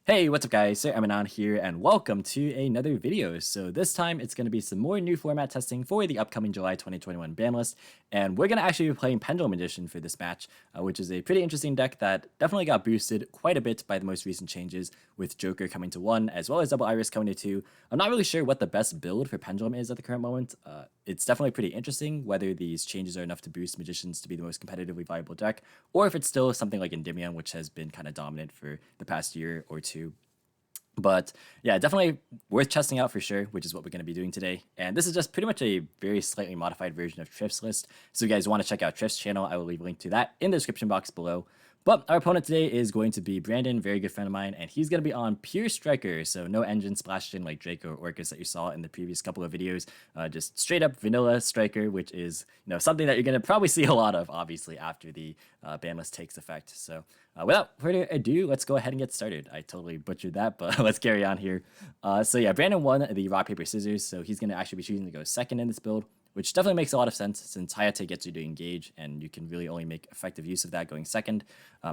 Hey, what's up guys? Sir Emanon here and welcome to another video. So this time it's going to be some more new format testing for the upcoming July 2021 ban list, and we're going to actually be playing Pendulum Edition for this match, which is a pretty interesting deck that definitely got boosted quite a bit by the most recent changes with Joker coming to 1 as well as Double Iris coming to 2. I'm not really sure what the best build for Pendulum is at the current moment. It's definitely pretty interesting whether these changes are enough to boost Magicians to be the most competitively viable deck, or if it's still something like Endymion, which has been kind of dominant for the past year or two. But yeah, definitely worth testing out for sure, which is what we're going to be doing today. And this is just pretty much a very slightly modified version of Triff's list. So if you guys want to check out Triff's channel, I will leave a link to that in the description box below. But our opponent today is going to be Brandon, very good friend of mine, and he's going to be on pure Striker, so no engine splashed in like Draco or Orcus that you saw in the previous couple of videos. Just straight up vanilla Striker, which is something that you're going to probably see a lot of, obviously, after the ban list takes effect. So without further ado, let's go ahead and get started. I totally butchered that, but let's carry on here. So yeah, Brandon won the rock, paper, scissors, so he's going to actually be choosing to go second in this build, which definitely makes a lot of sense since Hayate gets you to engage, and you can really only make effective use of that going second.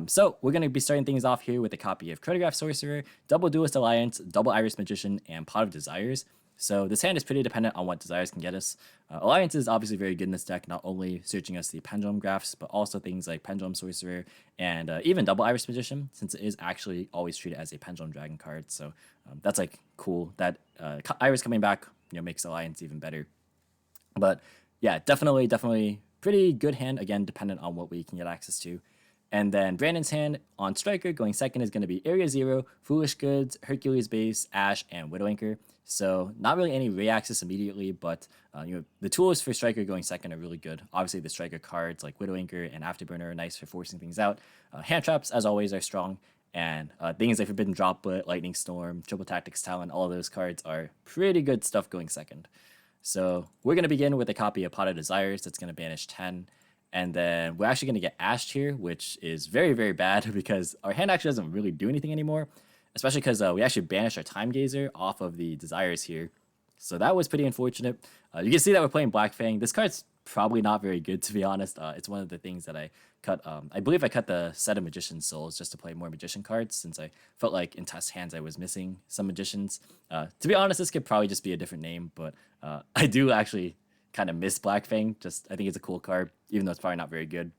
So we're going to be starting things off here with a copy of Chronograph Sorcerer, Double Duelist Alliance, Double Iris Magician, and Pot of Desires. So this hand is pretty dependent on what Desires can get us. Alliance is obviously very good in this deck, not only searching us the Pendulum graphs, but also things like Pendulum Sorcerer and even Double Iris Magician, since it is actually always treated as a Pendulum Dragon card. So that's like cool. That Iris coming back makes Alliance even better. But yeah, definitely pretty good hand, again, dependent on what we can get access to. And then Brandon's hand on Striker going second is going to be Area Zero, Foolish Goods, Hercules Base, Ash, and Widow Anchor. So not really any Ray access immediately, but the tools for Striker going second are really good. Obviously, the Striker cards like Widow Anchor and Afterburner are nice for forcing things out. Hand traps, as always, are strong. And things like Forbidden Droplet, Lightning Storm, Triple Tactics Talon, all of those cards are pretty good stuff going second. So we're going to begin with a copy of Pot of Desires that's going to banish 10. And then we're actually going to get Ashed here, which is very, very bad because our hand actually doesn't really do anything anymore, especially because we actually banished our Time Gazer off of the Desires here. So that was pretty unfortunate. You can see that we're playing Black Fang. This card's probably not very good, to be honest. It's one of the things that I cut. I believe I cut the set of Magician Souls just to play more Magician cards, since I felt like in test hands I was missing some Magicians. To be honest, this could probably just be a different name, but I do actually kind of miss Black Fang. I think it's a cool card, even though it's probably not very good.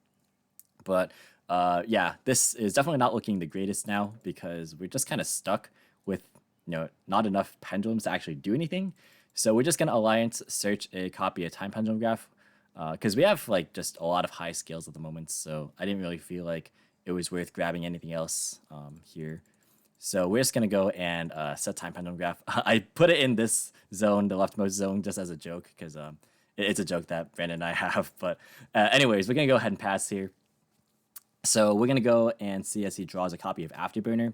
But yeah, this is definitely not looking the greatest now because we're just kind of stuck with not enough pendulums to actually do anything. So we're just gonna Alliance search a copy of Time Pendulum Graph because we have like just a lot of high scales at the moment. So I didn't really feel like it was worth grabbing anything else here. So we're just going to go and set Time Pendulum Graph. I put it in this zone, the leftmost zone, just as a joke, because it's a joke that Brandon and I have. But anyways, we're going to go ahead and pass here. So we're going to go and see as he draws a copy of Afterburner.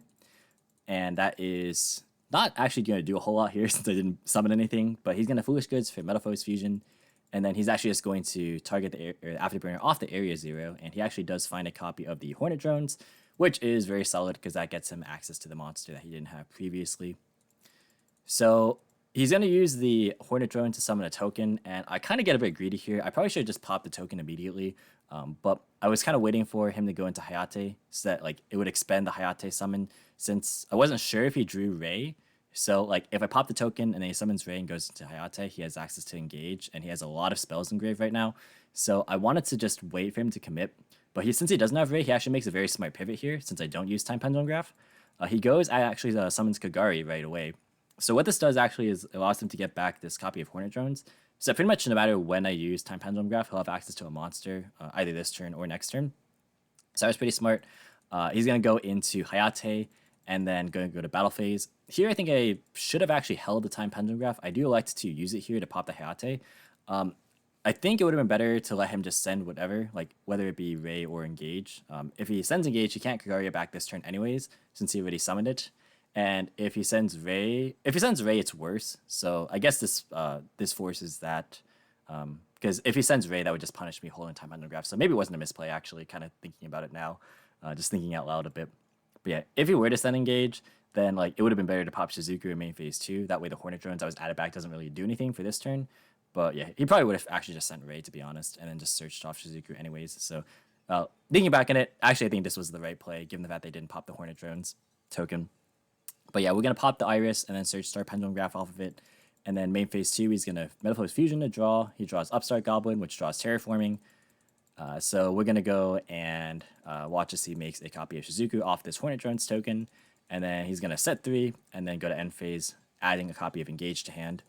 And that is not actually going to do a whole lot here since I didn't summon anything. But he's going to Foolish Goods for Metaphors Fusion. And then he's actually just going to target the Afterburner off the Area Zero. And he actually does find a copy of the Hornet Drones, which is very solid because that gets him access to the monster that he didn't have previously. So he's going to use the Hornet Drone to summon a token, and I kind of get a bit greedy here. I probably should have just popped the token immediately, but I was kind of waiting for him to go into Hayate so that like it would expend the Hayate summon, since I wasn't sure if he drew Ray. So like if I pop the token and then he summons Ray and goes into Hayate, he has access to engage, and he has a lot of spells in grave right now. So I wanted to just wait for him to commit. But since he doesn't have Ray, he actually makes a very smart pivot here, since I don't use Time Pendulum Graph. He goes, I actually summons Kagari right away. So what this does actually is allows him to get back this copy of Hornet Drones. So pretty much no matter when I use Time Pendulum Graph, he'll have access to a monster, either this turn or next turn. So that was pretty smart. He's going to go into Hayate, and then going to go to Battle Phase. Here I think I should have actually held the Time Pendulum Graph. I do elect to use it here to pop the Hayate. I think it would have been better to let him just send whatever, like whether it be Ray or Engage. If he sends Engage, he can't Kagari it back this turn anyways, since he already summoned it. And if he sends Ray, it's worse. So I guess this forces that, because if he sends Ray, that would just punish me holding Time Pendulum Graph. So maybe it wasn't a misplay, actually, kind of thinking about it now, just thinking out loud a bit. But yeah, if he were to send Engage, then like it would have been better to pop Shizuku in main phase 2. That way the Hornet Drones I was added back doesn't really do anything for this turn. But yeah, he probably would have actually just sent Ray, to be honest, and then just searched off Shizuku anyways. So thinking back in it, actually I think this was the right play, given the fact they didn't pop the Hornet Drones token. But yeah, we're going to pop the Iris and then search Star Pendulum Graph off of it. And then main phase 2, he's going to Metamorphosis Fusion to draw. He draws Upstart Goblin, which draws Terraforming. So we're going to go and watch as he makes a copy of Shizuku off this Hornet Drones token. And then he's going to set 3 and then go to end phase, adding a copy of Engage to hand.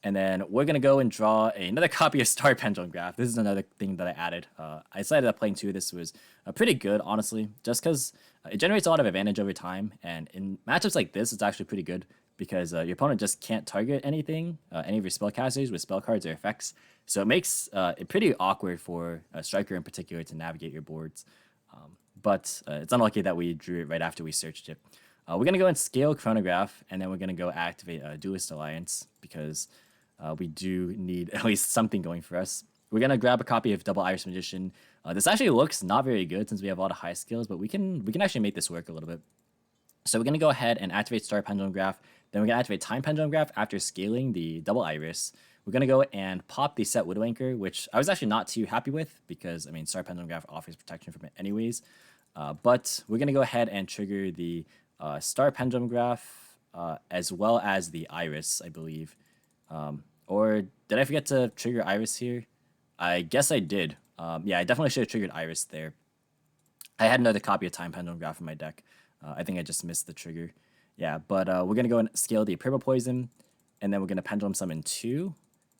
And then we're going to go and draw another copy of Star Pendulum Graph. This is another thing that I added. I decided that playing 2 this was pretty good, honestly, just because it generates a lot of advantage over time. And in matchups like this, it's actually pretty good because your opponent just can't target anything, any of your spellcasters with spell cards or effects. So it makes it pretty awkward for a striker in particular to navigate your boards. But it's unlucky that we drew it right after we searched it. We're going to go and scale Chronograph, and then we're going to go activate Duelist Alliance because we do need at least something going for us. We're going to grab a copy of Double Iris Magician. This actually looks not very good since we have a lot of high skills, but we can actually make this work a little bit. So we're going to go ahead and activate Star Pendulum Graph. Then we're going to activate Time Pendulum Graph after scaling the Double Iris. We're going to go and pop the Set Widow Anchor, which I was actually not too happy with because, I mean, Star Pendulum Graph offers protection from it anyways. But we're going to go ahead and trigger the Star Pendulum Graph as well as the Iris, I believe. Or did I forget to trigger Iris here? I guess I did. Yeah, I definitely should have triggered Iris there. I had another copy of Time Pendulum Graph in my deck. I think I just missed the trigger. Yeah, but we're going to go and scale the Purple Poison, and then we're going to Pendulum Summon 2,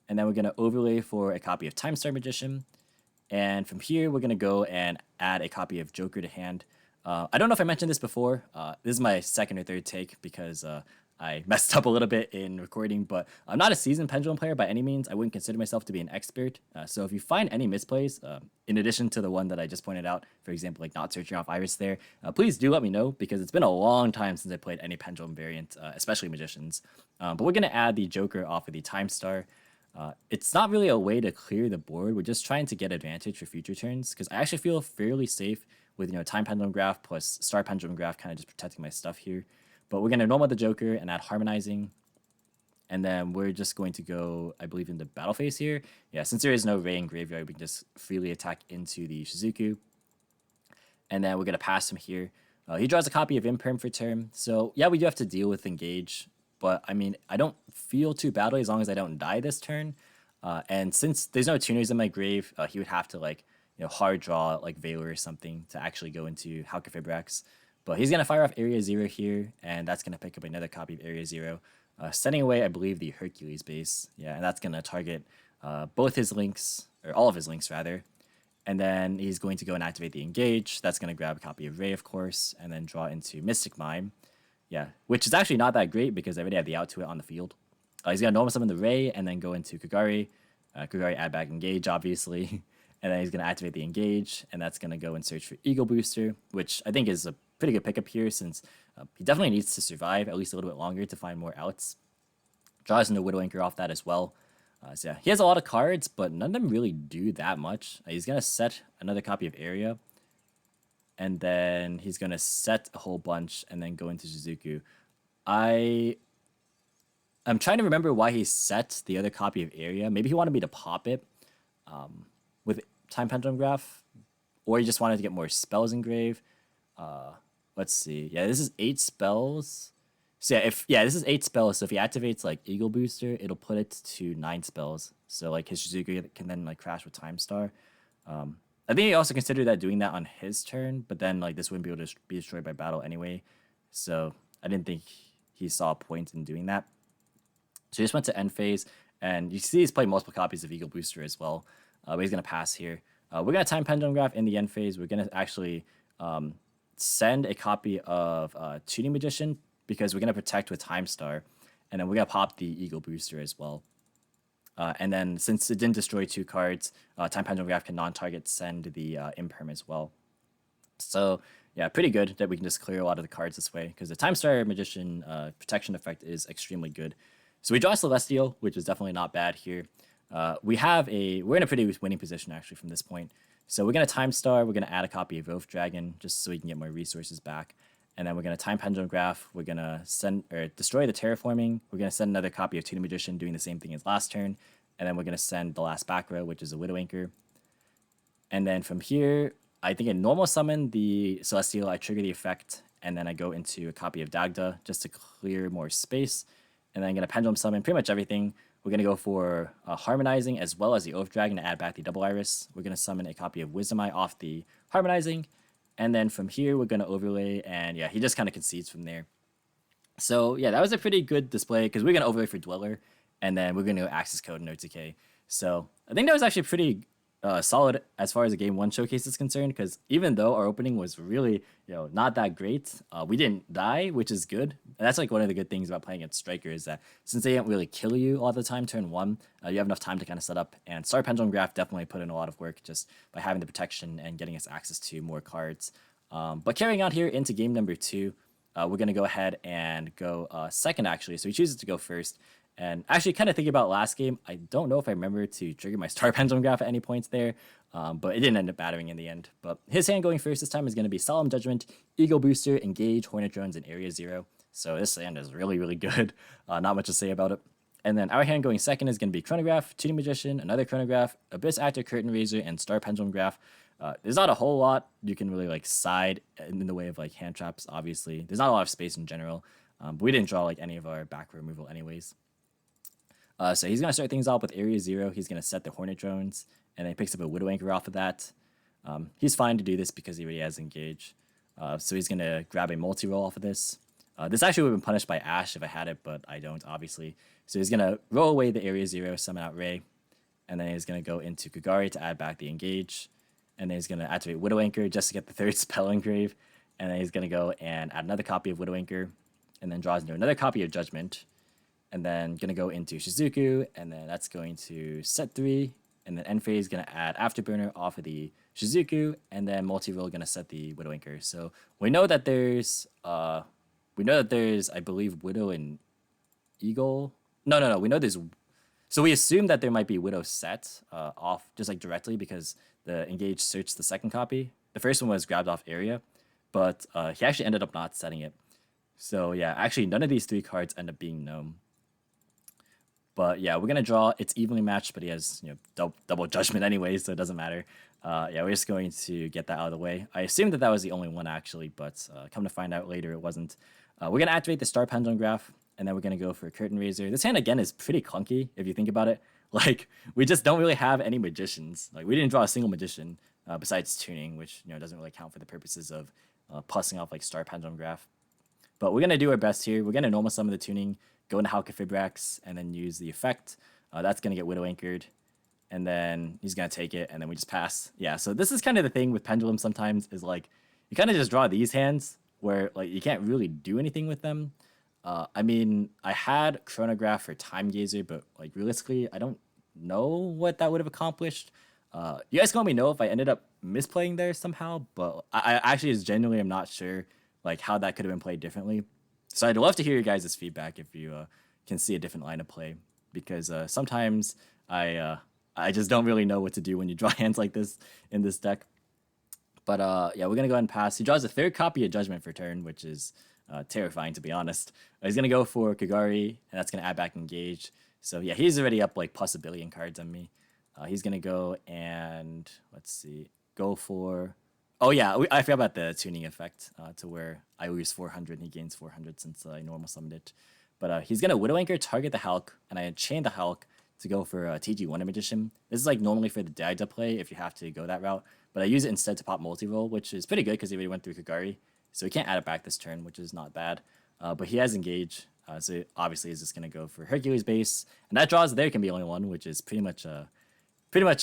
and then we're going to overlay for a copy of Time Star Magician. And from here, we're going to go and add a copy of Joker to hand. I don't know if I mentioned this before. This is my second or third take because I messed up a little bit in recording, but I'm not a seasoned Pendulum player by any means. I wouldn't consider myself to be an expert. So if you find any misplays, in addition to the one that I just pointed out, for example, like not searching off Iris there, please do let me know because it's been a long time since I played any Pendulum variant, especially Magicians. But we're going to add the Joker off of the Time Star. It's not really a way to clear the board. We're just trying to get advantage for future turns because I actually feel fairly safe with, Time Pendulum Graph plus Star Pendulum Graph kind of just protecting my stuff here. But we're going to normal the Joker and add Harmonizing. And then we're just going to go, I believe, in the battle phase here. Yeah, since there is no Ray in Graveyard, we can just freely attack into the Shizuku. And then we're going to pass him here. He draws a copy of Imperm for turn. So, yeah, we do have to deal with Engage. But, I mean, I don't feel too badly as long as I don't die this turn. And since there's no tuners in my grave, he would have to, like, hard draw, like, Valor or something to actually go into Halqifibrax. But he's going to fire off Area 0 here, and that's going to pick up another copy of Area 0. Sending away, I believe, the Hercules base. Yeah, and that's going to target both his links, or all of his links, rather. And then he's going to go and activate the Engage. That's going to grab a copy of Ray, of course, and then draw into Mystic Mime. Yeah, which is actually not that great because I already have the out to it on the field. He's going to normal summon the Ray and then go into Kagari. Kagari add back Engage, obviously. And then he's going to activate the Engage, and that's going to go and search for Eagle Booster, which I think is a pretty good pickup here since he definitely needs to survive at least a little bit longer to find more outs. Draws into Widow Anchor off that as well. So yeah, he has a lot of cards, but none of them really do that much. He's going to set another copy of Area, and then he's going to set a whole bunch and then go into Shizuku. I'm trying to remember why he set the other copy of Area. Maybe he wanted me to pop it with Time Pendulum Graph, or he just wanted to get more spells engraved. Let's see. Yeah, this is 8 spells. So yeah, this is 8 spells. So if he activates like Eagle Booster, it'll put it to 9 spells. So like his Shizuku can then like crash with Time Star. I think he also considered that doing that on his turn, but then like this wouldn't be able to be destroyed by battle anyway. So I didn't think he saw a point in doing that. So he just went to end phase, and you see he's playing multiple copies of Eagle Booster as well. But he's gonna pass here. We're gonna Time Pendulum Graph in the end phase. We're gonna actually send a copy of Tuning Magician because we're gonna protect with Time Star, and then we're gonna pop the Eagle Booster as well. And then since it didn't destroy 2 cards, Time Pendulum Graph can non-target send the Imperm as well. So yeah, pretty good that we can just clear a lot of the cards this way because the Time Star Magician protection effect is extremely good. So we draw Celestial, which is definitely not bad here. We're in a pretty winning position actually from this point. So we're gonna Time Star, we're gonna add a copy of Oath Dragon just so we can get more resources back. And then we're gonna Time Pendulum Graph, we're gonna destroy the Terraforming, we're gonna send another copy of Tuning Magician doing the same thing as last turn, and then we're gonna send the last back row, which is a Widow Anchor. And then from here, I think I normal summon the Celestial, I trigger the effect, and then I go into a copy of Dagda just to clear more space, and then I'm going to Pendulum summon pretty much everything. We're going to go for Harmonizing as well as the Oath Dragon to add back the Double Iris. We're going to summon a copy of Wisdom Eye off the Harmonizing, and then from here we're going to overlay, and yeah, he just kind of concedes from there. So yeah, that was a pretty good display because we're going to overlay for Dweller, and then we're going to go Access Code and OTK. So I think that was actually pretty solid as far as the game one showcase is concerned, because even though our opening was really not that great, we didn't die, which is good. And that's like one of the good things about playing against Striker is that since they don't really kill you all the time turn one, you have enough time to kind of set up. And Star Pendulum Graph definitely put in a lot of work just by having the protection and getting us access to more cards. But carrying on here into game number 2, we're going to go ahead and go second actually. So he chooses to go first. And actually, kind of thinking about last game, I don't know if I remember to trigger my Star Pendulum Graph at any points there, but it didn't end up mattering in the end. But his hand going first this time is going to be Solemn Judgment, Ego Booster, Engage, Hornet Drones, and Area 0. So this hand is really, really good. Not much to say about it. And then our hand going second is going to be Chronograph, Tuning Magician, another Chronograph, Abyss Actor, Curtain Raiser, and Star Pendulum Graph. There's not a whole lot you can really like side in the way of like hand traps, obviously. There's not a lot of space in general, but we didn't draw like any of our back row removal anyways. So he's going to start things off with Area 0. He's going to set the Hornet Drones, and then he picks up a Widow Anchor off of that. He's fine to do this because he already has Engage. So he's going to grab a multi-roll off of this. This actually would have been punished by Ash if I had it, but I don't, obviously. So he's going to roll away the Area 0, summon out Ray, and then he's going to go into Kagari to add back the Engage, and then he's going to activate Widow Anchor just to get the third spell engrave, and then he's going to go and add another copy of Widow Anchor, and then draws into another copy of Judgment, and then going to go into Shizuku, and then that's going to set 3, and then end phase going to add Afterburner off of the Shizuku, and then multi-roll going to set the Widow Anchor. So we know that there's, I believe, Widow and Eagle. No. We know there's, so we assume that there might be Widow set off just like directly because the Engage searched the second copy. The first one was grabbed off Area, but he actually ended up not setting it. So yeah, actually none of these 3 cards end up being Gnome. But yeah, we're going to draw. It's evenly matched, but he has double Judgment anyway, so it doesn't matter. Yeah, we're just going to get that out of the way. I assumed that was the only one, actually, but come to find out later, it wasn't. We're going to activate the Star Pendulum Graph, and then we're going to go for a Curtain Raiser. This hand, again, is pretty clunky, if you think about it. Like, we just don't really have any Magicians. Like, we didn't draw a single Magician besides Tuning, which doesn't really count for the purposes of plussing off, like, Star Pendulum Graph. But we're going to do our best here. We're going to normal summon the Tuning, go into Halka and then use the effect. That's going to get Widow Anchored, and then he's going to take it, and then we just pass. Yeah, so this is kind of the thing with Pendulum sometimes is, like, you kind of just draw these hands where, like, you can't really do anything with them. I mean, I had Chronograph for Time Gazer, but, like, realistically, I don't know what that would have accomplished. You guys can let me know if I ended up misplaying there somehow, but I actually just genuinely am not sure, like, how that could have been played differently. So I'd love to hear your guys' feedback if you can see a different line of play, because sometimes I just don't really know what to do when you draw hands like this in this deck. But yeah, we're going to go ahead and pass. He draws a third copy of Judgment for turn, which is terrifying, to be honest. He's going to go for Kagari, and that's going to add back Engage. So yeah, he's already up like plus 1 billion cards on me. He's going to go and, let's see, go for... Oh yeah, I forgot about the tuning effect to where I lose 400 and he gains 400 since I normal summoned it. But he's going to Widow Anchor, target the Hulk, and I chain the Hulk to go for TG Wonder Magician. This is like normally for the Dagda play if you have to go that route, but I use it instead to pop multi-roll, which is pretty good because he already went through Kagari, so he can't add it back this turn, which is not bad. But he has Engage, so obviously he's just going to go for Hercules base, and that draws there can be only one, which is pretty much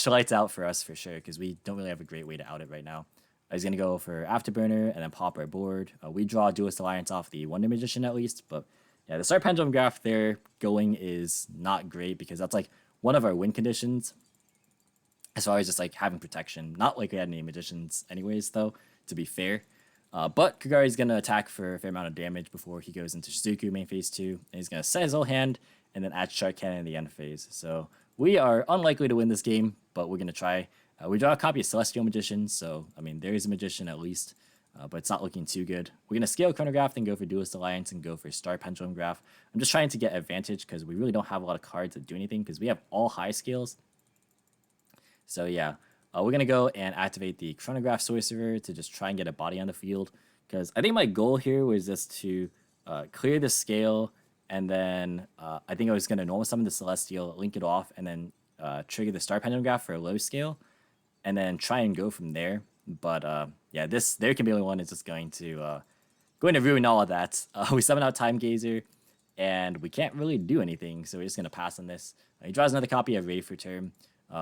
lights out for us for sure, because we don't really have a great way to out it right now. He's going to go for Afterburner and then pop our board. We draw Duelist Alliance off the Wonder Magician at least, but yeah, the Star Pendulum Graph there going is not great because that's like one of our win conditions as far as just like having protection. Not like we had any Magicians anyways, though, to be fair. But Kagari's going to attack for a fair amount of damage before he goes into Shizuku main phase 2, and he's going to set his whole hand and then add Shark Cannon in the end phase. So we are unlikely to win this game, but we're going to try. We draw a copy of Celestial Magician, so, I mean, there is a Magician at least, but it's not looking too good. We're going to scale Chronograph, then go for Duelist Alliance, and go for Star Pendulum Graph. I'm just trying to get advantage because we really don't have a lot of cards that do anything because we have all high scales. So, yeah, we're going to go and activate the Chronograph Sorcerer to just try and get a body on the field because I think my goal here was just to clear the scale, and then I think I was going to normal summon the Celestial, link it off, and then trigger the Star Pendulum Graph for a low scale, and then try and go from there. But yeah, this There Can Be Only One is just going to ruin all of that. We summon out Time Gazer, and we can't really do anything, so we're just going to pass on this. He draws another copy of Ray for turn.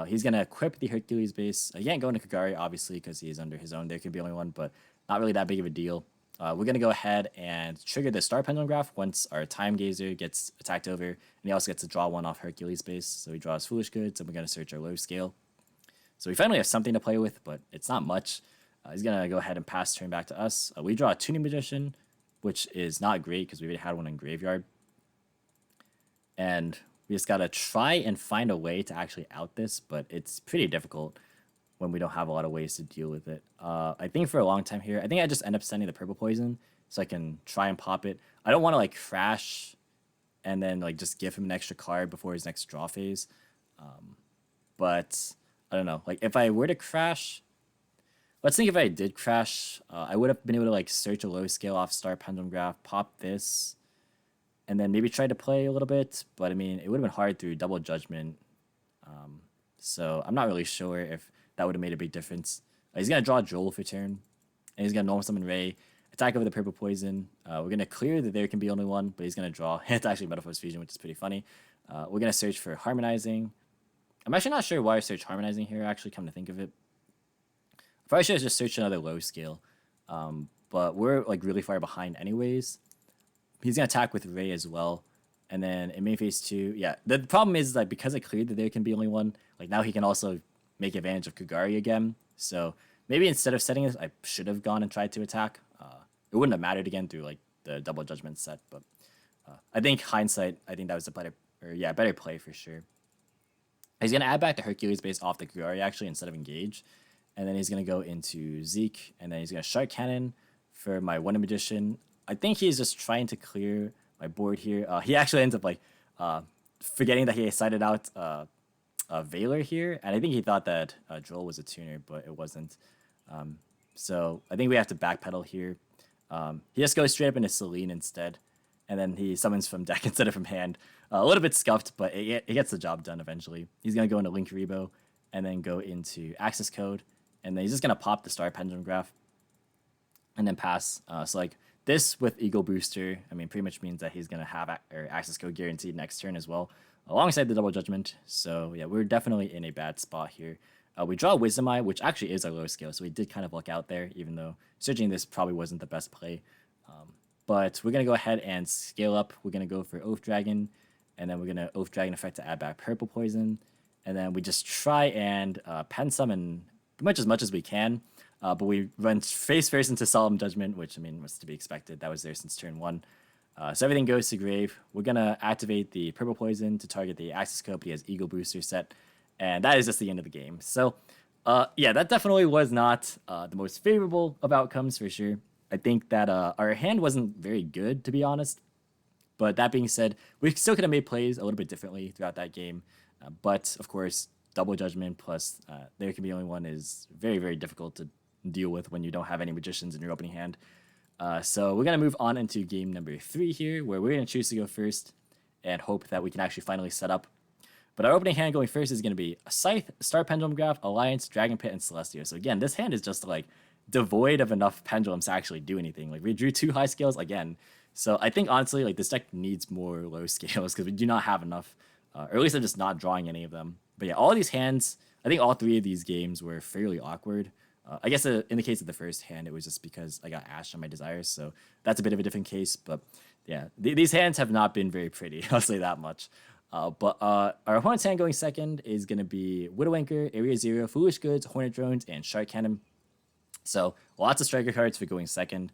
He's going to equip the Hercules base. He can't go into Kagari, obviously, because he is under his own There Can Be Only One, but not really that big of a deal. We're going to go ahead and trigger the Star Pendulum Graph once our Time Gazer gets attacked over, and he also gets to draw one off Hercules base, so he draws Foolish Goods, and we're going to search our low scale. So we finally have something to play with, but it's not much. He's going to go ahead and pass turn back to us. We draw a Tuning Magician, which is not great because we already had one in Graveyard. And we just got to try and find a way to actually out this, but it's pretty difficult when we don't have a lot of ways to deal with it. I think for a long time here, I think I just end up sending the Purple Poison so I can try and pop it. I don't want to like crash and then like just give him an extra card before his next draw phase. But I don't know, like if I were to crash, let's think if I did crash, I would have been able to like search a low scale off Star Pendulum Graph, pop this, and then maybe try to play a little bit. But I mean, it would have been hard through Double Judgment. So I'm not really sure if that would have made a big difference. He's going to draw Joel for turn, and he's going to normal summon Ray, attack over the Purple Poison. We're going to clear that There Can Be Only One, but he's going to draw. It's actually Metaphor's Fusion, which is pretty funny. We're going to search for Harmonizing. I'm actually not sure why I search Harmonizing here, actually, come to think of it. I probably should have just searched another low scale. But we're like really far behind anyways. He's going to attack with Ray as well. And then in main phase 2, yeah. The problem is that because I cleared that There Can Be Only One, like now he can also make advantage of Kagari again. So maybe instead of setting this, I should have gone and tried to attack. It wouldn't have mattered again through like the Double Judgment set. But I think hindsight, I think that was a better play for sure. He's going to add back the Hercules base off the Kagari, actually, instead of Engage. And then he's going to go into Zeke. And then he's going to Shark Cannon for my Wonder Magician. I think he's just trying to clear my board here. He actually ends up, like, forgetting that he sided out Valor here. And I think he thought that Joel was a tuner, but it wasn't. So I think we have to backpedal here. He just goes straight up into Selene instead. And then he summons from deck instead of from hand. A little bit scuffed, but it gets the job done eventually. He's going to go into Link Rebo and then go into Access Code. And then he's just going to pop the Star Pendulum Graph and then pass. So like this with Eagle Booster, I mean, pretty much means that he's going to have Access Code guaranteed next turn as well, alongside the Double Judgment. So yeah, we're definitely in a bad spot here. We draw Wisdom Eye, which actually is a low scale, so we did kind of luck out there, even though searching this probably wasn't the best play. But we're going to go ahead and scale up. We're going to go for Oath Dragon, and then we're going to Oath Dragon effect to add back Purple Poison. And then we just try and pen summon pretty much as we can. But we run face first into Solemn Judgment, which, I mean, was to be expected. That was there since turn 1. So everything goes to grave. We're going to activate the Purple Poison to target the Access Code. He has Eagle Booster set. And that is just the end of the game. So, yeah, that definitely was not the most favorable of outcomes for sure. I think that our hand wasn't very good, to be honest. But that being said, we still could have made plays a little bit differently throughout that game. But, of course, Double Judgment plus There Can Be Only One is very, very difficult to deal with when you don't have any Magicians in your opening hand. So we're going to move on into game number 3 here, where we're going to choose to go first and hope that we can actually finally set up. But our opening hand going first is going to be a Scythe, Star Pendulum Graph, Alliance, Dragon Pit, and Celestia. So again, this hand is just like devoid of enough pendulums to actually do anything. Like we drew 2 high scales again. So I think honestly, like this deck needs more low scales because we do not have enough, or at least I'm just not drawing any of them. But yeah, all these hands, I think all 3 of these games were fairly awkward. I guess in the case of the first hand, it was just because I got Ashed on my Desires. So that's a bit of a different case. But yeah, these hands have not been very pretty. I'll say that much. But our opponent's hand going second is going to be Widow Anchor, Area Zero, Foolish Goods, Hornet Drones, and Shark Cannon. So lots of striker cards for going second.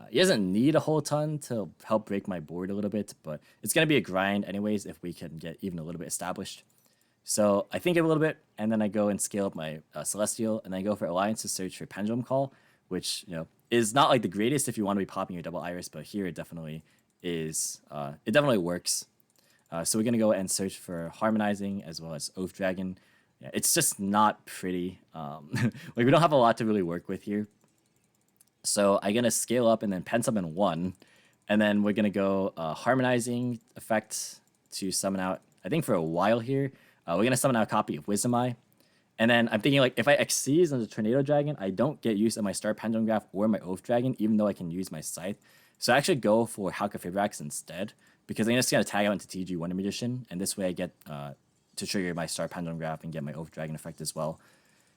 He doesn't need a whole ton to help break my board a little bit, but it's going to be a grind anyways if we can get even a little bit established. So I think of a little bit, and then I go and scale up my Celestial, and then I go for Alliance to search for Pendulum Call, which is not like the greatest if you want to be popping your double Iris, but here it definitely is. It definitely works. So we're going to go and search for Harmonizing as well as Oath Dragon. Yeah, it's just not pretty. Like we don't have a lot to really work with here. So I'm gonna scale up and then pen summon 1, and then we're gonna go harmonizing effect to summon out. I think for a while here, we're gonna summon out a copy of Wisdom Eye. And then I'm thinking like if I Xyz on the Tornado Dragon, I don't get use of my Star Pendulum Graph or my Oath Dragon, even though I can use my Scythe. So I actually go for Hcabe instead, because I'm just gonna tag out into TG Wonder Magician, and this way I get to trigger my Star Pendulum Graph and get my Oath Dragon effect as well.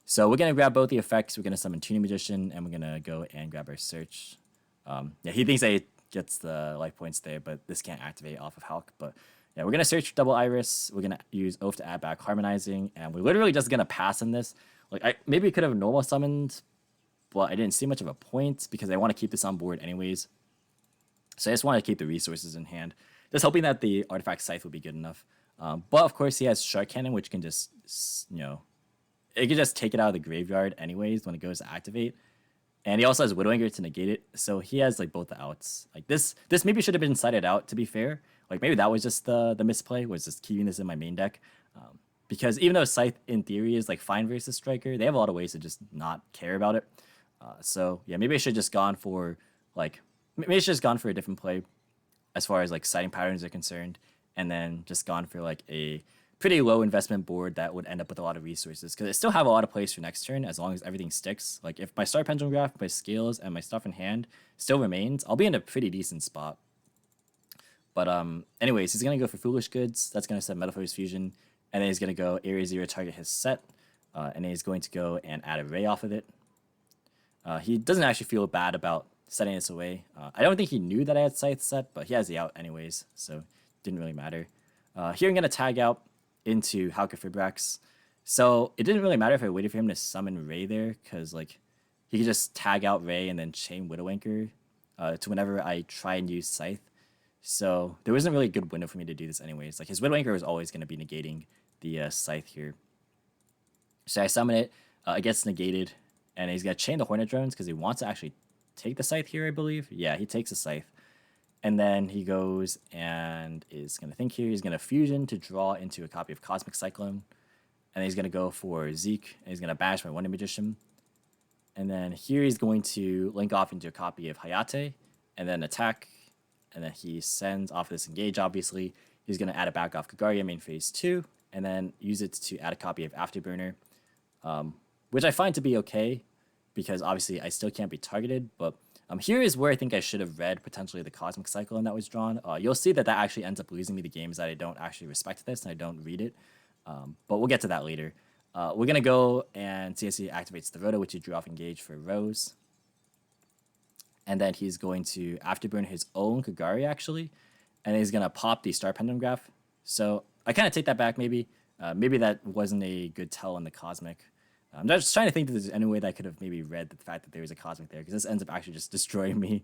So we're gonna grab both the effects. We're gonna summon Tuning Magician, and we're gonna go and grab our Search. Yeah, he thinks I gets the life points there, but this can't activate off of Hulk. But yeah, we're gonna search Double Iris. We're gonna use Oath to add back Harmonizing, and we're literally just gonna pass in this. Like I maybe could have normal summoned, but I didn't see much of a point because I want to keep this on board anyways. So I just want to keep the resources in hand, just hoping that the Artifact Scythe would be good enough. But of course he has Shark Cannon, which can just it can just take it out of the graveyard anyways when it goes to activate. And he also has Widowmaker to negate it, so he has like both the outs. Like this maybe should have been sided out, to be fair. Like maybe that was just the misplay, was just keeping this in my main deck. Because even though Scythe in theory is like fine versus Striker, they have a lot of ways to just not care about it. So yeah, maybe I should have just gone for maybe I should have just gone for a different play as far as like sighting patterns are concerned, and then just gone for like a pretty low investment board that would end up with a lot of resources, because I still have a lot of plays for next turn as long as everything sticks. Like if my Star Pendulum Graph, my scales, and my stuff in hand still remains, I'll be in a pretty decent spot. But anyways, he's gonna go for Foolish Goods. That's gonna set Metal Force Fusion, and then he's gonna go Area 0 target his set, and then he's going to go and add a Ray off of it. He doesn't actually feel bad about setting this away. I don't think he knew that I had Scythe set, but he has the out anyways, so it didn't really matter. Here I'm gonna tag out into Hcabe. So it didn't really matter if I waited for him to summon Ray there, because like he could just tag out Ray and then chain Widowmaker to whenever I try and use Scythe. So there wasn't really a good window for me to do this anyways. Like his Widowmaker was always going to be negating the Scythe here. So I summon it, it gets negated, and he's going to chain the Hornet Drones because he wants to actually take the Scythe here, I believe. Yeah, he takes the Scythe. And then he goes and is going to think here. He's going to Fusion to draw into a copy of Cosmic Cyclone. And he's going to go for Zeke, and he's going to bash my Wonder Magician. And then here he's going to link off into a copy of Hayate, and then attack. And then he sends off this Engage, obviously. He's going to add it back off Kagari main phase 2, and then use it to add a copy of Afterburner, which I find to be okay, because obviously I still can't be targeted. But here is where I think I should have read potentially the Cosmic Cyclone that was drawn. You'll see that actually ends up losing me the games that I don't actually respect this and I don't read it. But we'll get to that later. We're going to go and CSC activates the Rhoda, which he drew off Engage for Rose. And then he's going to Afterburn his own Kagari, actually. And he's going to pop the Star Pendulum Graph. So I kind of take that back, maybe. Maybe that wasn't a good tell on the Cosmic. I'm just trying to think that there's any way that I could have maybe read the fact that there was a Cosmic there, because this ends up actually just destroying me.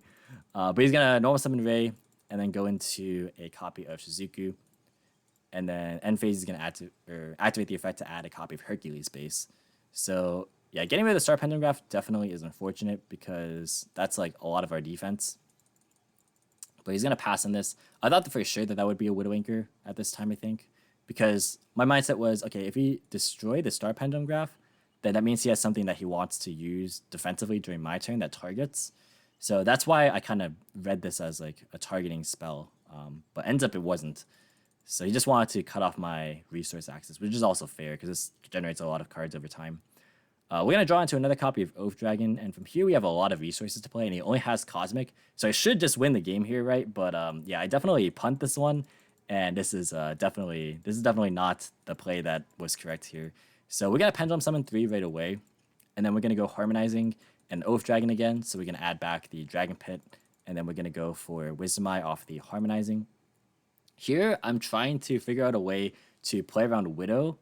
But he's going to normal summon Ray, and then go into a copy of Shizuku. And then end phase is going to activate the effect to add a copy of Hercules base. So yeah, getting rid of the Star Pendulum Graph definitely is unfortunate, because that's like a lot of our defense. But he's going to pass on this. I thought for sure that that would be a Widowmaker at this time, I think. Because my mindset was, okay, if he destroyed the Star Pendulum Graph, then that means he has something that he wants to use defensively during my turn that targets. So that's why I kind of read this as like a targeting spell. But ends up it wasn't. So he just wanted to cut off my resource access, which is also fair, because this generates a lot of cards over time. We're going to draw into another copy of Oath Dragon, and from here we have a lot of resources to play, and he only has Cosmic, so I should just win the game here, right? But yeah, I definitely punt this one, and this is definitely not the play that was correct here. So we're going to Pendulum Summon 3 right away, and then we're going to go Harmonizing and Oath Dragon again, so we're going to add back the Dragon Pit, and then we're going to go for Wisdom Eye off the Harmonizing. Here, I'm trying to figure out a way to play around Widow,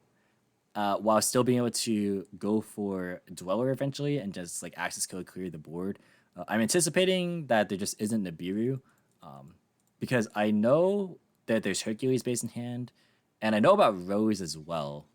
while still being able to go for Dweller eventually and just like access code clear the board. I'm anticipating that there just isn't Nibiru, because I know that there's Hercules base in hand, and I know about Rose as well.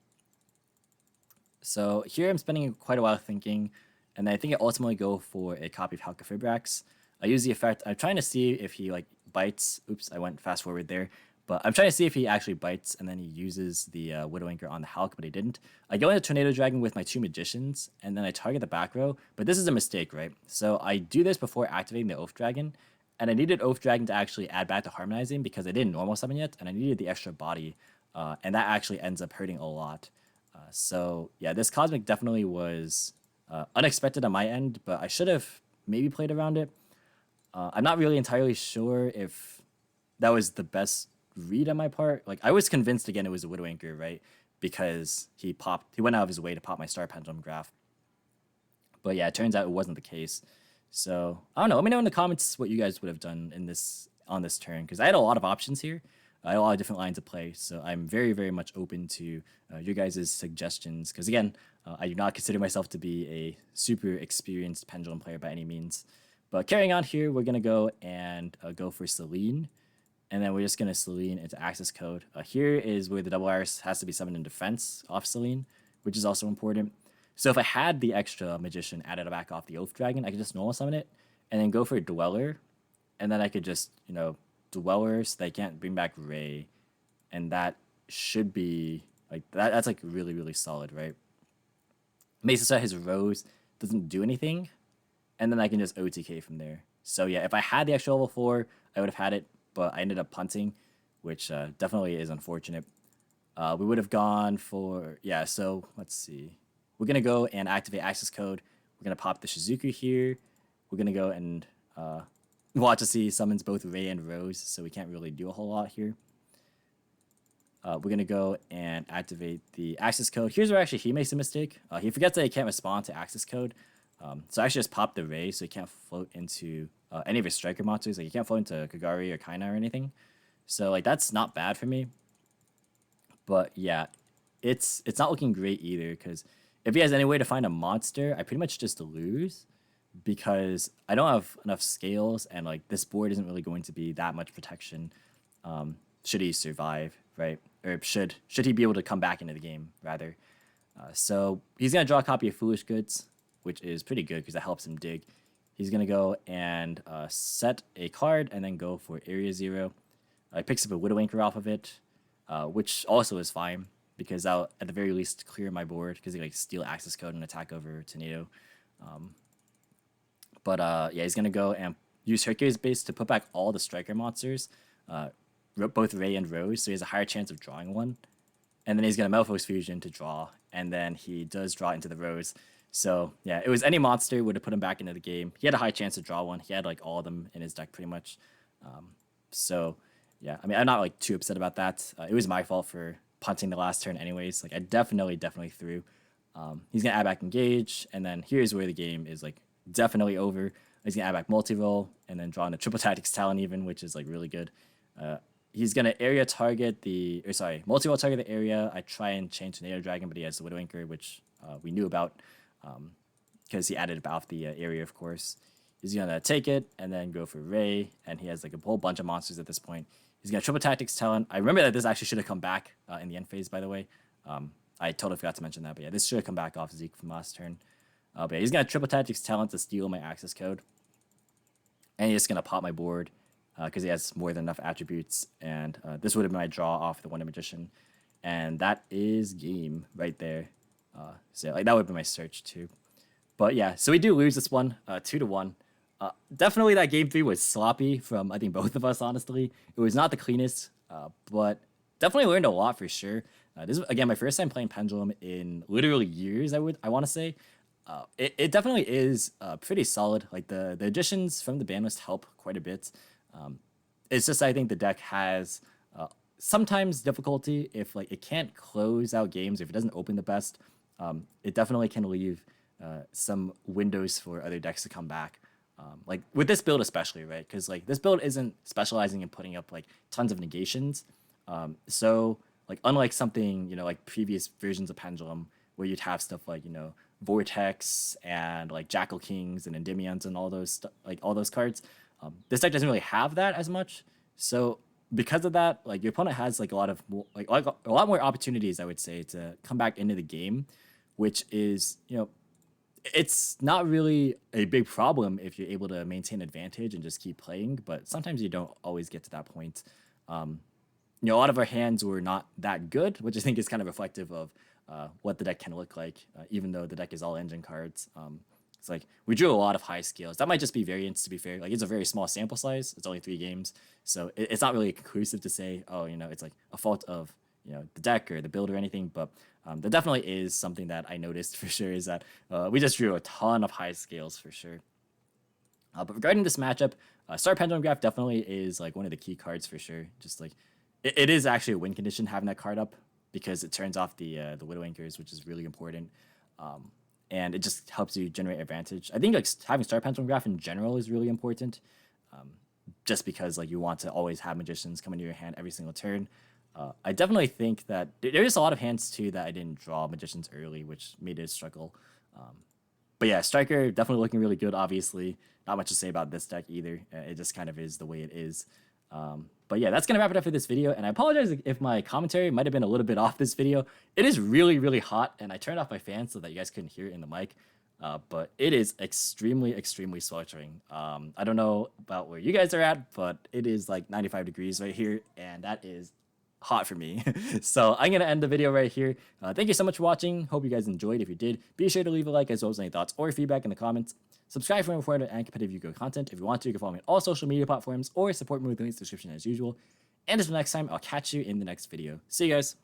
So here I'm spending quite a while thinking, and I think I ultimately go for a copy of Hcabe. I use the effect. I'm trying to see if he like bites. Oops, I went fast forward there. But I'm trying to see if he actually bites, and then he uses the Widow Anchor on the Hulk, but he didn't. I go into Tornado Dragon with my 2 Magicians, and then I target the back row. But this is a mistake, right? So I do this before activating the Oath Dragon, and I needed Oath Dragon to actually add back to Harmonizing because I didn't normal summon yet, and I needed the extra body, and that actually ends up hurting a lot. So yeah, this Cosmic definitely was unexpected on my end, but I should have maybe played around it. I'm not really entirely sure if that was the best read on my part. Like, I was convinced again it was a Widow Anchor, right? Because he went out of his way to pop my Star Pendulum graph. But yeah, it turns out it wasn't the case. So I don't know. Let me know in the comments what you guys would have done on this turn, because I had a lot of options here. I had a lot of different lines of play, so I'm very, very much open to your guys' suggestions. Because again, I do not consider myself to be a super experienced Pendulum player by any means. But carrying on here, we're gonna go and go for Selene. And then we're just going to Selene into Access Code. Here is where the double Iris has to be summoned in defense off Selene, which is also important. So if I had the extra Magician added back off the Oath Dragon, I could just normal summon it and then go for a Dweller. And then I could just, Dweller so they can't bring back Ray. And that should be, that's like really, really solid, right? Mesa set his Rose doesn't do anything. And then I can just OTK from there. So yeah, if I had the extra level 4, I would have had it. But I ended up punting, which definitely is unfortunate. We would have gone for, so let's see. We're going to go and activate Access Code. We're going to pop the Shizuku here. We're going to go and watch to see summons both Ray and Rose, so we can't really do a whole lot here. We're going to go and activate the Access Code. Here's where actually he makes a mistake. He forgets that he can't respond to Access Code. So I actually just pop the Ray so he can't float into any of his striker monsters. Like, you can't float into Kagari or Kaina or anything. So like, that's not bad for me. But yeah, it's not looking great either, because if he has any way to find a monster, I pretty much just lose, because I don't have enough scales, and like, this board isn't really going to be that much protection should he survive, right? Or should he be able to come back into the game, rather. So he's going to draw a copy of Foolish Goods, which is pretty good because that helps him dig. He's going to go and set a card and then go for Area 0. He picks up a Widow Anchor off of it, which also is fine, because I'll at the very least clear my board, because he like steal Access Code and attack over Tornado. Yeah, he's going to go and use Hercules base to put back all the striker monsters, both Ray and Rose, so he has a higher chance of drawing one. And then he's going to Melphos Fusion to draw, and then he does draw into the Rose. So yeah, it was any monster would have put him back into the game. He had a high chance to draw one. He had like all of them in his deck pretty much. So yeah, I mean, I'm not like too upset about that. It was my fault for punting the last turn anyways. Like, I definitely threw. He's gonna add back Engage, and then here's where the game is like definitely over. He's gonna add back Multi-Roll and then draw in a Triple Tactics Talon even, which is like really good. He's gonna area target Multi-Roll target the area. I try and change Tornado Dragon, but he has the Widow Anchor, which we knew about. Because he added about the area, of course. He's going to take it and then go for Ray, and he has like a whole bunch of monsters at this point. He's going to Triple Tactics Talon. I remember that this actually should have come back in the end phase, by the way. I totally forgot to mention that, but yeah, this should have come back off Zeke from last turn. But yeah, he's going to Triple Tactics Talon to steal my Access Code. And he's just going to pop my board because he has more than enough attributes, and this would have been my draw off the Wonder Magician. And that is game right there. So like, that would be my search too. But yeah, so we do lose this one, 2-1. Definitely that game 3 was sloppy from, I think, both of us, honestly. It was not the cleanest, but definitely learned a lot for sure. This is, again, my first time playing Pendulum in literally years, I want to say. It definitely is pretty solid. Like, the additions from the Banlist help quite a bit. It's just, I think the deck has sometimes difficulty if like it can't close out games, if it doesn't open the best. It definitely can leave some windows for other decks to come back. Like with this build especially, right? Because like this build isn't specializing in putting up like tons of negations. So like unlike something, like previous versions of Pendulum where you'd have stuff like, Vortex and like Jackal Kings and Endymions and all those cards, this deck doesn't really have that as much. So because of that, like your opponent has like a lot more opportunities, I would say, to come back into the game, which is, it's not really a big problem if you're able to maintain advantage and just keep playing, but sometimes you don't always get to that point. a lot of our hands were not that good, which I think is kind of reflective of what the deck can look like, even though the deck is all engine cards. It's like we drew a lot of high scales. That might just be variance, to be fair. Like, it's a very small sample size. It's only 3 games, so it's not really conclusive to say, oh, it's like a fault of the deck or the build or anything. But there definitely is something that I noticed for sure, is that we just drew a ton of high scales for sure. But regarding this matchup, Star Pendulum Graph definitely is like one of the key cards for sure. Just like it is actually a win condition having that card up, because it turns off the Widow Anchors, which is really important. And it just helps you generate advantage. I think like having Star Pendulum Graph in general is really important, just because like you want to always have magicians come into your hand every single turn. I definitely think that there's a lot of hands too that I didn't draw magicians early, which made it a struggle. But yeah, Striker definitely looking really good. Obviously, not much to say about this deck either. It just kind of is the way it is. But yeah, that's going to wrap it up for this video. And I apologize if my commentary might have been a little bit off this video. It is really, really hot, and I turned off my fan so that you guys couldn't hear it in the mic. But it is extremely, extremely sweltering. I don't know about where you guys are at, but it is like 95 degrees right here, and that is hot for me. So I'm going to end the video right here. Thank you so much for watching. Hope you guys enjoyed. If you did, be sure to leave a like, as well as any thoughts or feedback in the comments. Subscribe for more informative and competitive Yu-Gi-Oh content. If you want to, you can follow me on all social media platforms or support me with the links in the description as usual. And until next time, I'll catch you in the next video. See you guys.